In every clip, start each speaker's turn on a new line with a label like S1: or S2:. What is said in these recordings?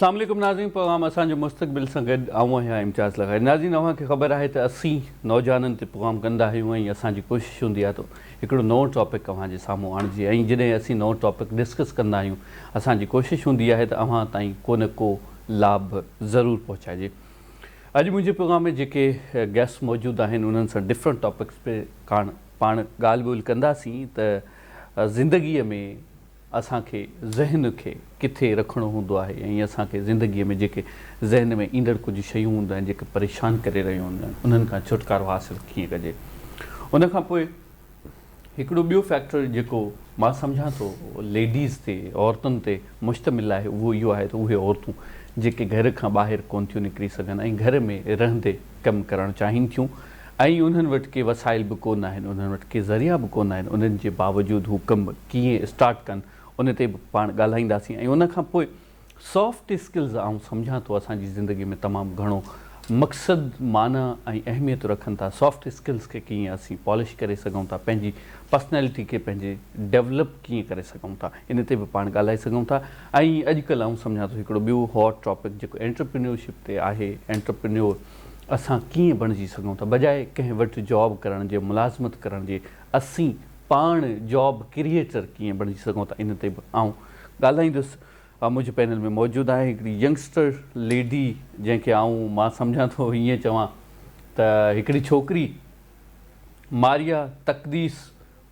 S1: अस्सलाम वालेकुम नाज़रीन, प्रोग्राम असांजो मुस्तक़बिल सां गॾु आऊं आहियां इम्तियाज़ लॻाए। नाज़रीन, अव्हांखे ख़बर आहे त असीं नौजवाननि ते प्रोग्राम कंदा आहियूं ऐं असांजी कोशिशि हूंदी आहे त हिकिड़ो नओं टॉपिक अव्हांजे साम्हूं आणिजे ऐं जॾहिं असीं नओं टॉपिक डिस्कस कंदा आहियूं असांजी कोशिशि हूंदी आहे त अव्हां ताईं को न को लाभ ज़रूरु पहुचाइजे। अॼु मुंहिंजे प्रोग्राम में जेके गेस्ट मौजूदु आहिनि उन्हनि सां डिफरेंट टॉपिक्स पे पाण ॻाल्हि ॿोल्हि कंदासीं त ज़िंदगीअ में असांखे ज़हन खे किथे रखिणो हूंदो आहे ऐं असांखे ज़िंदगीअ में जेके ज़हन में ईंदड़ कुझु शयूं हूंदा आहिनि जेके परेशान करे रहियूं हूंदियूं आहिनि उन्हनि खां छुटकारो हासिलु कीअं कजे। उन खां पोइ हिकिड़ो ॿियो फैक्टर जेको मां सम्झां थो लेडीज़ ते औरतुनि ते मुश्तमिल आहे उहो इहो आहे त उहे औरतूं जेके घर खां ॿाहिरि कोन थियूं निकिरी सघनि ऐं घर में रहंदे कमु करणु चाहिनि थियूं ऐं उन्हनि वटि के वसाइल बि कोन आहिनि, उन्हनि वटि के ज़रिया बि कोन आहिनि, उन्हनि जे बावजूदि हू कमु कीअं स्टार्ट कनि उन ते बि पाण ॻाल्हाईंदासीं। ऐं उन खां पोइ सॉफ्ट स्किल्स आउं सम्झां थो असांजी ज़िंदगी में तमामु घणो मक़सदु माना ऐं अहमियत रखनि था। सॉफ्ट स्किल्स खे कीअं असीं पॉलिश करे सघूं था, पंहिंजी पर्सनैलिटी खे पंहिंजे डेवलप कीअं करे सघूं था, इन ते बि पाण ॻाल्हाए सघूं था। ऐं अॼुकल्ह आउं सम्झां थो हिकिड़ो ॿियो हॉट टॉपिक जेको एंटरप्रेन्योरशिप ते आहे, एंटरप्रेन्योर असां कीअं बणिजी सघूं था, बजाए कंहिं वटि जॉब करण जे, मुलाज़मत करण जे, असीं पाण जॉब क्रिएटर कीअं बणिजी सघूं था, इन ते बि आउं ॻाल्हाईंदुसि। मुंहिंजे पैनल में मौजूदु आहे हिकिड़ी यंगस्टर लेडी जंहिंखे मां सम्झां थो हीअं चवां त हिकिड़ी छोकिरी मारिया तक़दीस,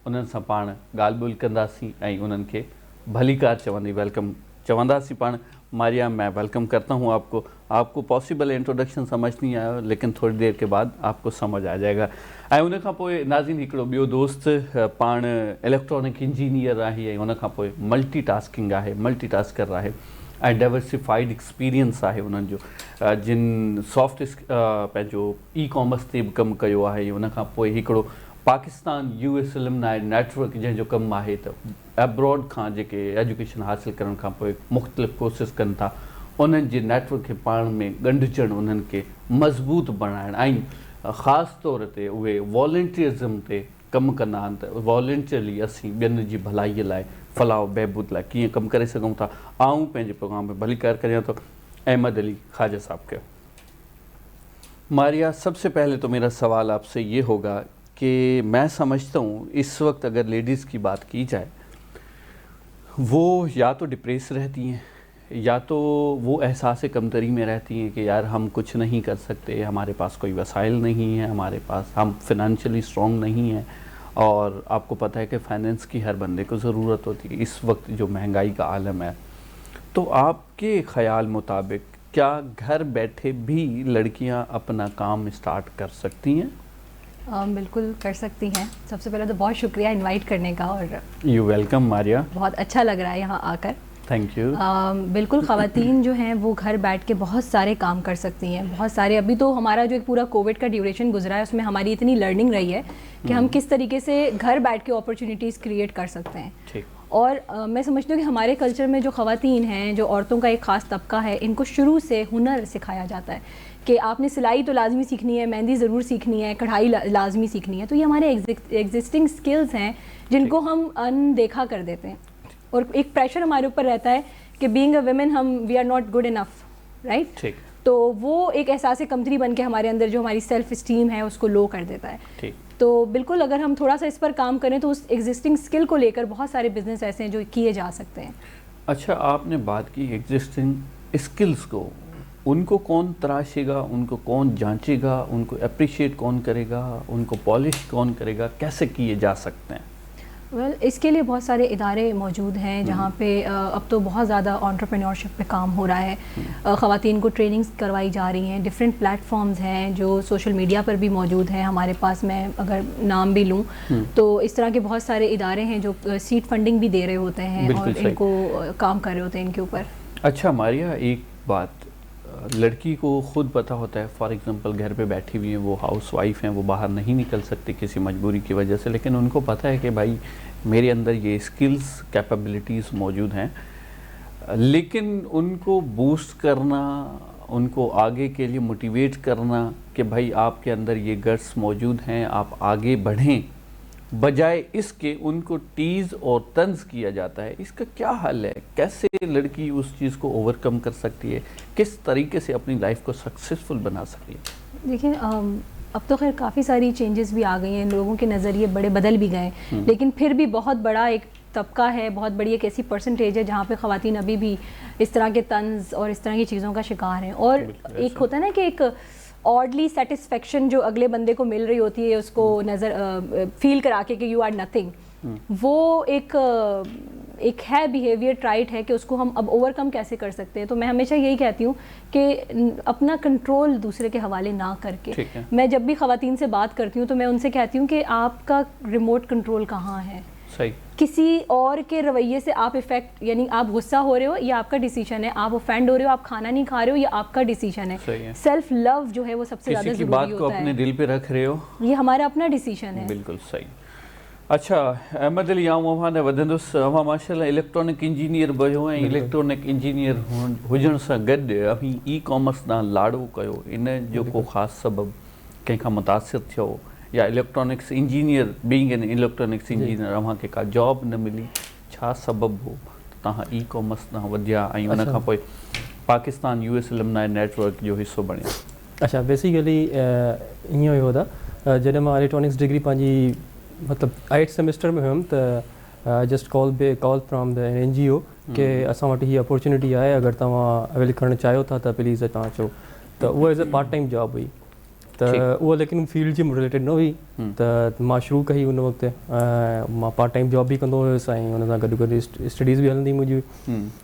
S1: उन्हनि सां पाण ॻाल्हि ॿोल्हि कंदासीं ऐं उन्हनि खे भलीकार चवंदी वेलकम चवंदासीं। पाण मारिया, मैं वेलकम करता हूँ आपको। आपको पॉसिबल इंट्रोडक्शन समझ नहीं आया लेकिन थोड़ी देर के बाद आपको समझ आ जाएगा। ऐं उन खां पोइ नाज़रीन हिकिड़ो ॿियो दोस्त पाण इलेक्ट्रॉनिक इंजीनियर आहे ऐं उन खां पोइ मल्टीटास्किंग आहे, मल्टीटास्कर आहे ऐं डाइवर्सिफाइड एक्सपीरियंस आहे उन्हनि जो, जिन सॉफ्ट पंहिंजो ई कॉमर्स ते बि कमु कयो आहे। ऐं उन खां पोइ हिकिड़ो पाकिस्तान US एलुमनाई नेटवर्क जंहिंजो कमु आहे त एब्रॉड खां जेके एजुकेशन हासिलु करण खां पोइ मुख़्तलिफ़ कोर्सिस कनि था, उन्हनि जे नेटवर्क खे पाण में ॻंढिजणु, उन्हनि खे मज़बूत बणाइणु ऐं ख़ासि तौर ते उहे वॉलंटियरिज़म ते कमु कंदा आहिनि त वॉलंटियरली असीं ॿियनि जी भलाईअ लाइ, फलाह बहबूद लाइ कीअं कमु करे सघूं था। आऊं पंहिंजे प्रोग्राम में भलीकार करियां तो अहमद अली ख्वाजा साहब के। मारिया, सबसे पहले तो मेरा सवाल आपसे ये होगा कि मैं समझता हूँ इस वक्त अगर लेडीज़ की बात की जाए वो या तो डिप्रेस रहती हैं या तो वो एहसास कमतरी में रहती हैं कि यार हम कुछ नहीं कर सकते, हमारे पास कोई वसाइल नहीं है, हमारे पास हम फिनंशियली स्ट्रॉन्ग नहीं हैं और आपको पता है कि फाइनेंस की हर बंदे को ज़रूरत होती है इस वक्त जो महंगाई का आलम है। तो आपके ख़याल मुताबिक क्या घर बैठे भी लड़कियां अपना काम स्टार्ट कर सकती हैं?
S2: बिल्कुल कर सकती हैं। सबसे पहले तो बहुत शुक्रिया इनवाइट करने का और
S1: यू वेलकम मारिया,
S2: बहुत अच्छा लग रहा है यहाँ आकर।
S1: Thank you.
S2: बिल्कुल ख़वातीन जो हैं वो घर बैठ के बहुत सारे काम कर सकती हैं, बहुत सारे। अभी तो हमारा जो एक पूरा कोविड का ड्यूरेशन गुजरा है उसमें हमारी इतनी लर्निंग रही है कि हम किस तरीके से घर बैठ के अपॉर्चुनिटीज़ क्रिएट कर सकते हैं।
S1: ठीक। और
S2: मैं समझती हूँ कि हमारे कल्चर में जो ख़वातीन हैं, जो औरतों का एक ख़ास तबका है, इनको शुरू से हुनर सिखाया जाता है कि आपने सिलाई तो लाजमी सीखनी है, मेहंदी ज़रूर सीखनी है, कढ़ाई लाजमी सीखनी है। तो ये हमारे एग्जिस्टिंग स्किल्स हैं जिनको हम अनदेखा कर देते हैं और एक प्रेशर हमारे ऊपर रहता है कि being a women we are not good enough, right.
S1: ठीक।
S2: तो वो एक एहसास कमतरी बन के हमारे अंदर जो हमारी सेल्फ इस्टीम है उसको लो कर देता है।
S1: ठीक।
S2: तो बिल्कुल अगर हम थोड़ा सा इस पर काम करें तो उस एग्जिस्टिंग स्किल को लेकर बहुत सारे बिजनेस ऐसे हैं जो किए जा सकते हैं।
S1: अच्छा, आपने बात की एग्जिस्टिंग स्किल्स को, उनको कौन तराशेगा, उनको कौन जांचेगा, उनको अप्रिशिएट कौन करेगा, उनको पॉलिश कौन करेगा, कैसे किए जा सकते हैं?
S2: इसके लिए बहुत सारे इदारे मौजूद हैं जहाँ पे अब तो बहुत ज़्यादा एंटरप्रेन्योरशिप पे काम हो रहा है। ख़वातीन को ट्रेनिंग्स करवाई जा रही हैं, डिफरेंट प्लेटफॉर्म्स हैं जो सोशल मीडिया पर भी मौजूद हैं हमारे पास। मैं अगर नाम भी लूँ तो इस तरह के बहुत सारे इदारे हैं जो सीड फंडिंग भी दे रहे होते हैं और इनको काम कर रहे होते हैं इनके ऊपर।
S1: अच्छा मारिया, एक बात, लड़की को खुद पता होता है, फॉर एग्जांपल घर पे बैठी हुई हैं, वो हाउस वाइफ हैं, वो बाहर नहीं निकल सकती किसी मजबूरी की वजह से, लेकिन उनको पता है कि भाई मेरे अंदर ये स्किल्स कैपेबिलिटीज़ मौजूद हैं, लेकिन उनको बूस्ट करना, उनको आगे के लिए मोटिवेट करना कि भाई आपके अंदर ये गट्स मौजूद हैं, आप आगे बढ़ें, بجائے اس کے ان کو ٹیز اور طنز کیا جاتا ہے. اس کا کیا حل ہے؟ کیسے لڑکی اس چیز کو اوور کم کر سکتی ہے؟ کس طریقے سے اپنی لائف کو سکسیزفل بنا سکتی ہے؟
S2: دیکھیں اب تو خیر کافی ساری چینجز بھی آ گئی ہیں, لوگوں کے نظریے بڑے بدل بھی گئے ہیں, لیکن پھر بھی بہت بڑا ایک طبقہ ہے, بہت بڑی ایک ایسی پرسنٹیج ہے جہاں پہ خواتین ابھی بھی اس طرح کے طنز اور اس طرح کی چیزوں کا شکار ہیں. اور ایک ہوتا ہے نا کہ ایک آڈلی سیٹسفیکشن جو اگلے بندے کو مل رہی ہوتی ہے اس کو نظر فیل کرا کے کہ یو آر نتھنگ, وہ ایک ہے بیہیویئر ٹرائٹ ہے کہ اس کو ہم اب اوور کم کیسے کر سکتے ہیں. تو میں ہمیشہ یہی کہتی ہوں کہ اپنا کنٹرول دوسرے کے حوالے نہ کر کے, میں جب بھی خواتین سے بات کرتی ہوں تو میں ان سے کہتی ہوں کہ آپ کا ریموٹ کنٹرول کہاں ہے. کسی اور کے رویے سے آپ افیکٹ, یعنی آپ غصہ ہو رہے ہو یہ آپ کا ڈیسیشن ہے, آپ افینڈ ہو رہے ہو, آپ کھانا نہیں کھا رہے ہو یہ آپ کا ڈیسیشن ہے. سیلف لو جو ہے وہ سب سے زیادہ ضروری ہوتا ہے.
S1: کسی کی بات کو اپنے دل پہ رکھ رہے ہو, یہ
S2: ہمارا اپنا ڈیسیشن ہے.
S1: بالکل صحیح. اچھا احمد علی نے ودندس ماشاءاللہ الیکٹرانک انجینئر بھیو ऐं इलेक्ट्रॉनिक इंजीनियर हुजण सां गॾु अभी ई कॉमर्स ॾांहुं लाड़ो कयो, इन जो को ख़ासि सबबु कंहिंखां मुतासिर थियो या electronics engineer being an electronics engineer अव्हांखे का जॉब न मिली, छा सबबु हो तव्हां ई कॉमर्स ॾांहुं वधिया ऐं उन खां पोइ पाकिस्तान US एलुमनाई नेटवर्क जो हिसो बणिया?
S3: अच्छा बेसिकली ईअं हुयो था जॾहिं मां इलेक्ट्रॉनिक्स डिग्री पंहिंजी मतलब 8th सेमेस्टर में हुयमि त just call from the NGO कि असां वटि हीअ अपॉर्चुनिटी आहे, अगरि तव्हां अवेल करणु चाहियो था त प्लीज़ तव्हां अचो. त उहा as a part time job हुई, त उहा लेकिन फील्ड जी रिलेटेड न हुई, त मां शुरू कई उन वक़्तु. मां पार्ट टाइम जॉब बि कंदो हुयुसि ऐं हुन सां गॾु गॾु स्टडीज़ बि हलंदी मुंहिंजी.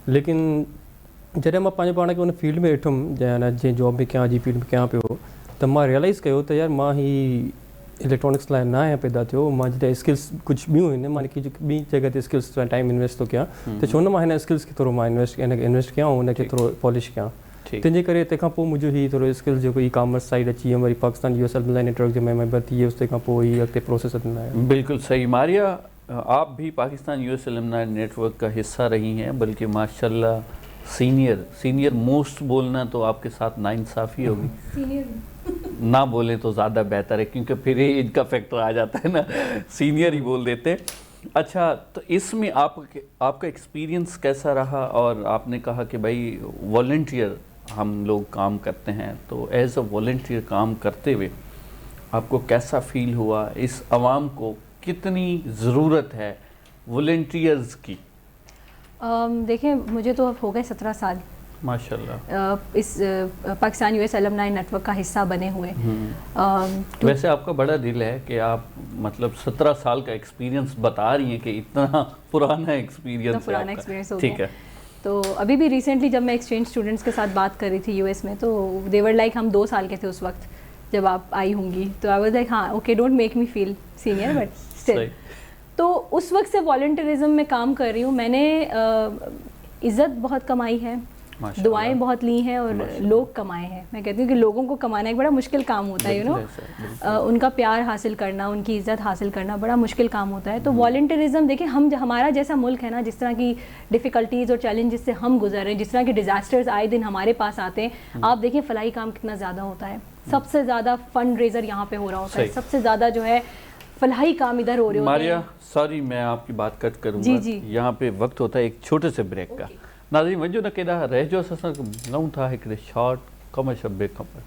S3: लेकिन जॾहिं मां पंहिंजे पाण खे उन फील्ड में ॾिठुमि जंहिं जॉब में कयां, जी फील्ड में कयां पियो, त मां रियलाइज़ कयो त यार मां ही इलेक्ट्रॉनिक्स लाइ न आहियां पैदा थियो. मां जॾहिं स्किल्स कुझु ॿियूं आहिनि, मां ॿी जॻह ते स्किल्स टाइम इन्वेस्ट थो कयां, त छो न मां हिन स्किल्स खे थोरो मां इन्वेस्ट कयां ऐं हुनखे थोरो पॉलिश कयां. तंहिंजे करे तंहिंखां पोइ मुंहिंजो हीउ थोरो स्किल्स जेको ई कॉमर्स साइड अची वियुमि, worry Pakistan US alumni network जो मेंबर थी वियुसि, तंहिंखां पोइ ही अॻिते प्रोसेस हलंदा आहिनि.
S1: बिल्कुल सही. मारिया, आप भी पाकिस्तान US एलुमनाई नेटवर्क का हिस्सा रही हैं, बल्कि माशाल्लाह सीनियर मोस्ट बोलना तो आपके साथ नाइंसाफ़ी होगी. ना बोले तो ज़्यादा बेहतर है, क्योंकि फिर एज का फैक्टर आ जाता है ना, सीनियर ही बोल देते हैं. अच्छा, तो इसमें आपका एक्सपीरियंस कैसा रहा? और आपने कहा कि भाई वॉलंटियर हम लोग काम करते हैं, तो एज अ वॉलंटियर काम करते हुए आपको कैसा फील हुआ? इस आवाम को कितनी ज़रूरत है वॉलंटियर्स की?
S2: देखें, मुझे तो अब हो गए 17 साल
S1: माशाल्लाह
S2: इस पाकिस्तान US एलुमनाई नेटवर्क का हिस्सा बने हुए.
S1: वैसे आपका बड़ा दिल है कि आप मतलब 17 साल का एक्सपीरियंस बता रही हैं कि इतना पुराना एक्सपीरियंस
S2: हो गया. ठीक है. तो अभी भी रिसेंटली जब मैं एक्सचेंज स्टूडेंट्स के साथ बात कर रही थी US में, तो दे वर लाइक हम 2 साल के थे उस वक्त जब आप आई होंगी. तो आई वाज लाइक हाँ okay, don't make me feel senior but still. तो उस वक्त से वॉलंटियरिज्म में काम कर रही हूँ. मैंने इज़्ज़त बहुत कमाई है, दुआएं बहुत ली हैं और लोग कमाए हैं. मैं कहती हूँ कि लोगों को कमाना एक बड़ा मुश्किल काम होता है, यू नो, उनका प्यार हासिल करना, उनकी इज़्ज़त हासिल करना बड़ा मुश्किल काम होता है. तो वॉलंटियरिज्म देखिए, हमारा जैसा मुल्क है ना, जिस तरह की डिफ़िकल्टीज़ और चैलेंजेस से हम गुजर रहे हैं, जिस तरह के डिज़ास्टर्स आए दिन हमारे पास आते हैं, आप देखिए फलाही काम कितना ज़्यादा होता है. सबसे ज़्यादा फंड रेज़र यहाँ पे हो रहा होता है, सबसे ज़्यादा जो है फलाही काम इधर हो रहे होते हैं.
S1: मारिया, सॉरी मैं आपकी बात कट करूँगा. जी. यहाँ पे वक्त होता है एक छोटे से ब्रेक का. नाज़रीन वञो न केॾा रहिजो, असां सां लऊं था हिकिड़े शॉर्ट कमर्शियल ब्रेक खां पोइ.